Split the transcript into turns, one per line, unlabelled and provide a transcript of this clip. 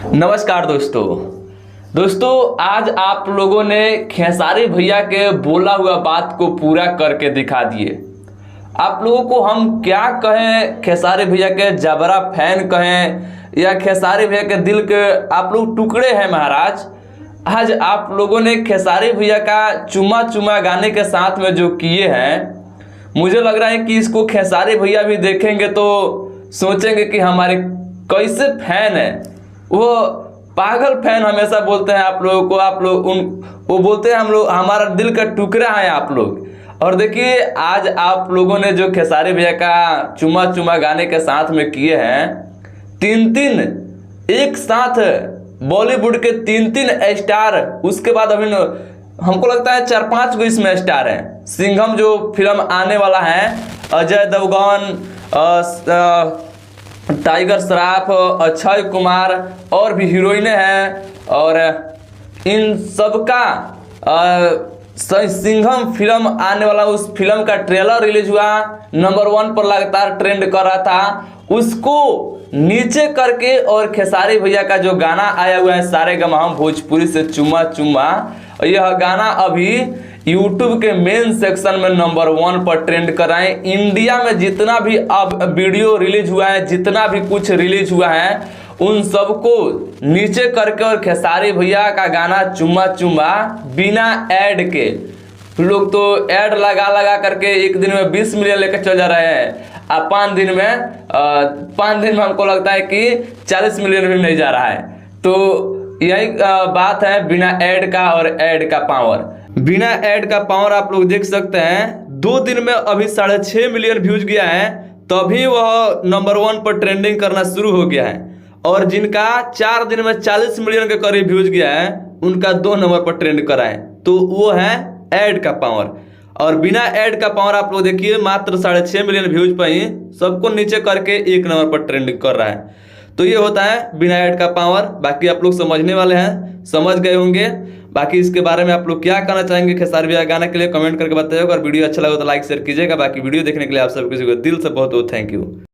नमस्कार दोस्तों आज आप लोगों ने खेसारी भैया के बोला हुआ बात को पूरा करके दिखा दिए। आप लोगों को हम क्या कहें, खेसारी भैया के जबरा फैन कहें या खेसारी भैया के दिल के आप लोग टुकड़े हैं महाराज। आज आप लोगों ने खेसारी भैया का चुमा चुमा गाने के साथ में जो किए हैं, मुझे लग रहा है कि इसको खेसारी भैया भी देखेंगे तो सोचेंगे कि हमारे कैसे फैन है। वो पागल फैन हमेशा बोलते हैं आप लोगों को, आप लोग वो बोलते हैं हम लोग हमारा दिल का टुकड़ा है आप लोग। और देखिए आज आप लोगों ने जो खेसारी भैया का चुमा चुमा गाने के साथ में किए हैं, तीन एक साथ बॉलीवुड के तीन स्टार, उसके बाद अभी हमको लगता है 4-5 गो इसमें स्टार हैं। सिंघम जो फिल्म आने वाला है, अजय देवगन, टाइगर श्रॉफ, अक्षय कुमार और भी हीरोइनें हैं। और इन सबका सिंघम फिल्म आने वाला, उस फिल्म का ट्रेलर रिलीज हुआ, नंबर 1 पर लगातार ट्रेंड कर रहा था। उसको नीचे करके और खेसारी भैया का जो गाना आया हुआ है सारे गमा भोजपुरी से चुमा चुमा, यह गाना अभी YouTube के मेन सेक्शन में नंबर 1 पर ट्रेंड कर रहे हैं। इंडिया में जितना भी अब वीडियो रिलीज हुआ है, जितना भी कुछ रिलीज हुआ है, उन सबको नीचे करके और खेसारी भैया का गाना चुम्मा चुम्मा बिना ऐड के, लोग तो ऐड लगा करके एक दिन में 20 मिलियन लेकर चल जा रहे हैं। 5 दिन में हमको लगता है कि 40 मिलियन भी नहीं जा रहा है। तो यही बात है बिना ऐड का और ऐड का पावर। बिना ऐड का पावर आप लोग देख सकते हैं, 2 दिन में अभी 6.5 मिलियन व्यूज गया है, तभी वह नंबर 1 पर ट्रेंडिंग करना शुरू हो गया है। और जिनका 4 दिन में 40 मिलियन के करीब व्यूज गया है, उनका 2 नंबर पर ट्रेंड करा है। तो वो है ऐड का पावर। और बिना ऐड का पावर आप लोग देखिए, मात्र 6.5 मिलियन व्यूज पर ही सबको नीचे करके 1 नंबर पर ट्रेंड कर रहा है। तो ये होता है बिना ऐड का पावर। बाकी आप लोग समझने वाले हैं, समझ गए होंगे। बाकी इसके बारे में आप लोग क्या कहना चाहेंगे खेसारी भैया गाने के लिए, कमेंट करके बताइएगा। और वीडियो अच्छा लगा तो लाइक शेयर कीजिएगा। बाकी वीडियो देखने के लिए आप सभी को दिल से बहुत बहुत थैंक यू।